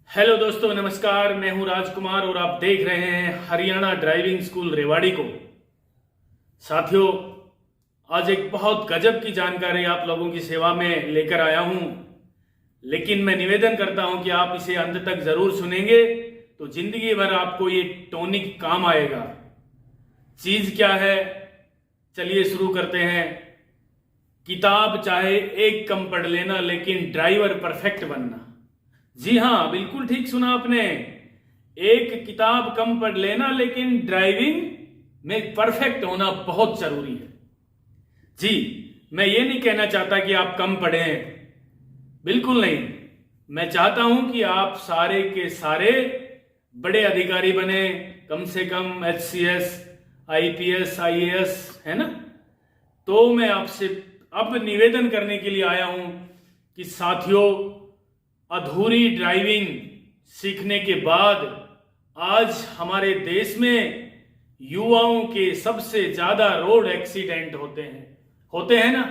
Hello दोस्तों, नमस्कार। मैं हूं राजकुमार और आप देख रहे हैं हरियाणा ड्राइविंग स्कूल रेवाड़ी को। साथियों, आज एक बहुत गजब की जानकारी आप लोगों की सेवा में लेकर आया हूं, लेकिन मैं निवेदन करता हूं कि आप इसे अंत तक जरूर सुनेंगे तो जिंदगी भर आपको ये टॉनिक काम आएगा। चीज क्या है, चलिए शुरू करते हैं। किताब चाहे एक कम पढ़ लेना, लेकिन ड्राइवर परफेक्ट बनना। जी हाँ, बिल्कुल ठीक सुना आपने। एक किताब कम पढ़ लेना, लेकिन ड्राइविंग में परफेक्ट होना बहुत जरूरी है। जी, मैं ये नहीं कहना चाहता कि आप कम पढ़ें, बिल्कुल नहीं। मैं चाहता हूं कि आप सारे के सारे बड़े अधिकारी बने, कम से कम HCS, IPS, IAS, है ना। तो मैं आपसे अब निवेदन करने के लिए आया हूं कि साथियों, अधूरी ड्राइविंग सीखने के बाद आज हमारे देश में युवाओं के सबसे ज्यादा रोड एक्सीडेंट होते हैं ना।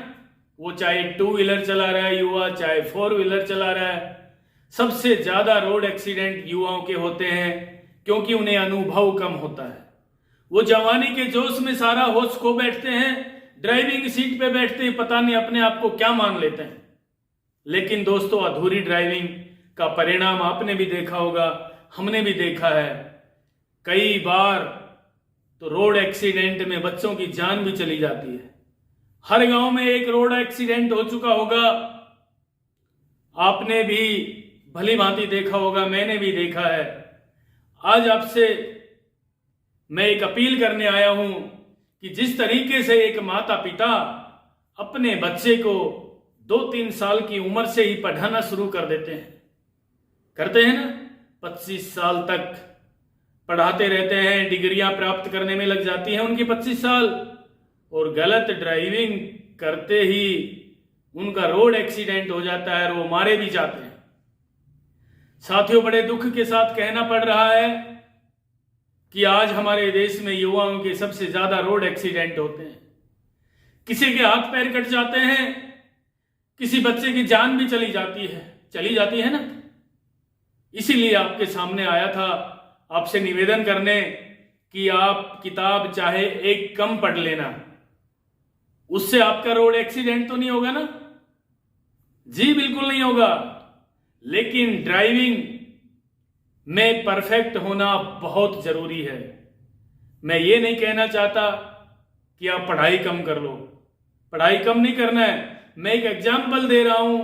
वो चाहे 2 व्हीलर चला रहा है युवा, चाहे 4 व्हीलर चला रहा है, सबसे ज्यादा रोड एक्सीडेंट युवाओं के होते हैं, क्योंकि उन्हें अनुभव कम होता है। वो जवानी के जोश में सारा होश खो बैठते हैं, ड्राइविंग सीट पे बैठते ही पता नहीं अपने आप को क्या मान लेते हैं। लेकिन दोस्तों, अधूरी ड्राइविंग का परिणाम आपने भी देखा होगा, हमने भी देखा है। कई बार तो रोड एक्सीडेंट में बच्चों की जान भी चली जाती है। हर गांव में एक रोड एक्सीडेंट हो चुका होगा, आपने भी भली भांति देखा होगा, मैंने भी देखा है। आज आपसे मैं एक अपील करने आया हूं कि जिस तरीके से एक माता पिता अपने बच्चे को 2-3 साल की उम्र से ही पढ़ाना शुरू कर देते हैं, करते हैं ना, 25 साल तक पढ़ाते रहते हैं, डिग्रियां प्राप्त करने में लग जाती हैं उनकी 25 साल, और गलत ड्राइविंग करते ही उनका रोड एक्सीडेंट हो जाता है और वो मारे भी जाते हैं। साथियों, बड़े दुख के साथ कहना पड़ रहा है कि आज हमारे देश में युवाओं के सबसे ज्यादा रोड एक्सीडेंट होते हैं। किसी के हाथ पैर कट जाते हैं, किसी बच्चे की जान भी चली जाती है ना। इसीलिए आपके सामने आया था आपसे निवेदन करने कि आप किताब चाहे एक कम पढ़ लेना, उससे आपका रोड एक्सीडेंट तो नहीं होगा ना। जी बिल्कुल नहीं होगा, लेकिन ड्राइविंग में परफेक्ट होना बहुत जरूरी है। मैं ये नहीं कहना चाहता कि आप पढ़ाई कम कर लो, पढ़ाई कम नहीं करना है। मैं एक एग्जाम्पल दे रहा हूं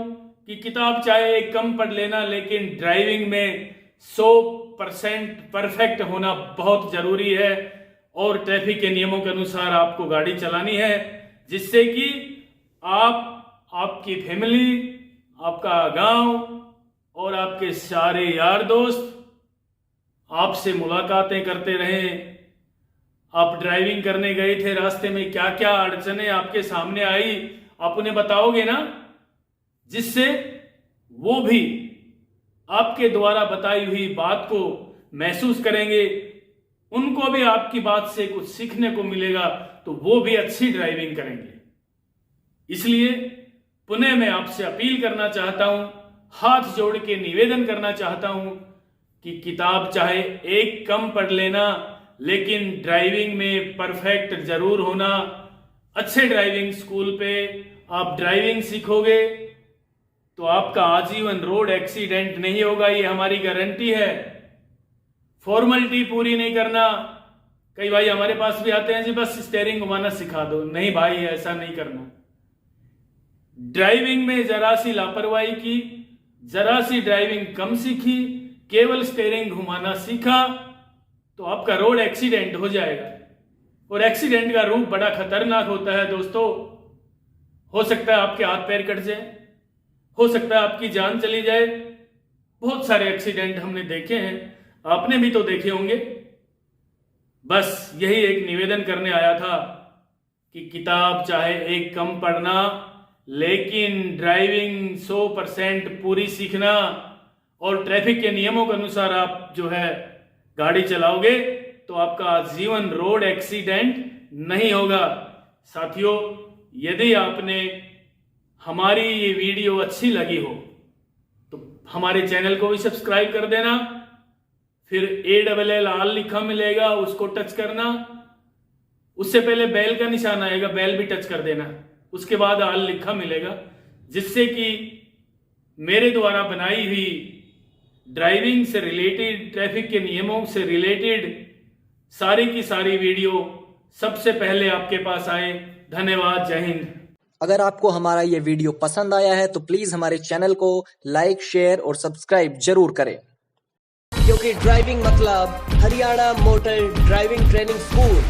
कि किताब चाहे एक कम पढ़ लेना, लेकिन ड्राइविंग में 100% परफेक्ट होना बहुत जरूरी है, और ट्रैफिक के नियमों के अनुसार आपको गाड़ी चलानी है, जिससे कि आप, आपकी फैमिली, आपका गांव और आपके सारे यार दोस्त आपसे मुलाकातें करते रहें। आप ड्राइविंग करने गए थे, रास्ते में क्या क्या अड़चने आपके सामने आई, आप उन्हें बताओगे ना, जिससे वो भी आपके द्वारा बताई हुई बात को महसूस करेंगे, उनको भी आपकी बात से कुछ सीखने को मिलेगा, तो वो भी अच्छी ड्राइविंग करेंगे। इसलिए पुनः मैं आपसे अपील करना चाहता हूं, हाथ जोड़ के निवेदन करना चाहता हूं कि किताब चाहे एक कम पढ़ लेना, लेकिन ड्राइविंग में परफेक्ट जरूर होना। अच्छे ड्राइविंग स्कूल पे आप ड्राइविंग सीखोगे तो आपका आजीवन रोड एक्सीडेंट नहीं होगा, ये हमारी गारंटी है। फॉर्मेलिटी पूरी नहीं करना। कई भाई हमारे पास भी आते हैं, जी बस स्टीयरिंग घुमाना सिखा दो। नहीं भाई, ऐसा नहीं करना। ड्राइविंग में जरा सी लापरवाही की, जरा सी ड्राइविंग कम सीखी, केवल स्टीयरिंग घुमाना सीखा, तो आपका रोड एक्सीडेंट हो जाएगा। और एक्सीडेंट का रूप बड़ा खतरनाक होता है दोस्तों। हो सकता है आपके हाथ पैर कट जाए, हो सकता है आपकी जान चली जाए। बहुत सारे एक्सीडेंट हमने देखे हैं, आपने भी तो देखे होंगे। बस यही एक निवेदन करने आया था कि किताब चाहे एक कम पढ़ना, लेकिन ड्राइविंग 100% पूरी सीखना, और ट्रैफिक के नियमों के अनुसार आप जो है गाड़ी चलाओगे तो आपका जीवन रोड एक्सीडेंट नहीं होगा। साथियों, यदि आपने हमारी ये वीडियो अच्छी लगी हो तो हमारे चैनल को भी सब्सक्राइब कर देना। फिर ALL आल लिखा मिलेगा, उसको टच करना। उससे पहले बेल का निशान आएगा, बेल भी टच कर देना। उसके बाद आल लिखा मिलेगा, जिससे कि मेरे द्वारा बनाई हुई ड्राइविंग से रिलेटेड, ट्रैफिक के नियमों से रिलेटेड सारी की सारी वीडियो सबसे पहले आपके पास आए। धन्यवाद। जय हिंद। अगर आपको हमारा ये वीडियो पसंद आया है तो प्लीज हमारे चैनल को लाइक, शेयर और सब्सक्राइब जरूर करें, क्योंकि ड्राइविंग मतलब Haryana motor driving training school.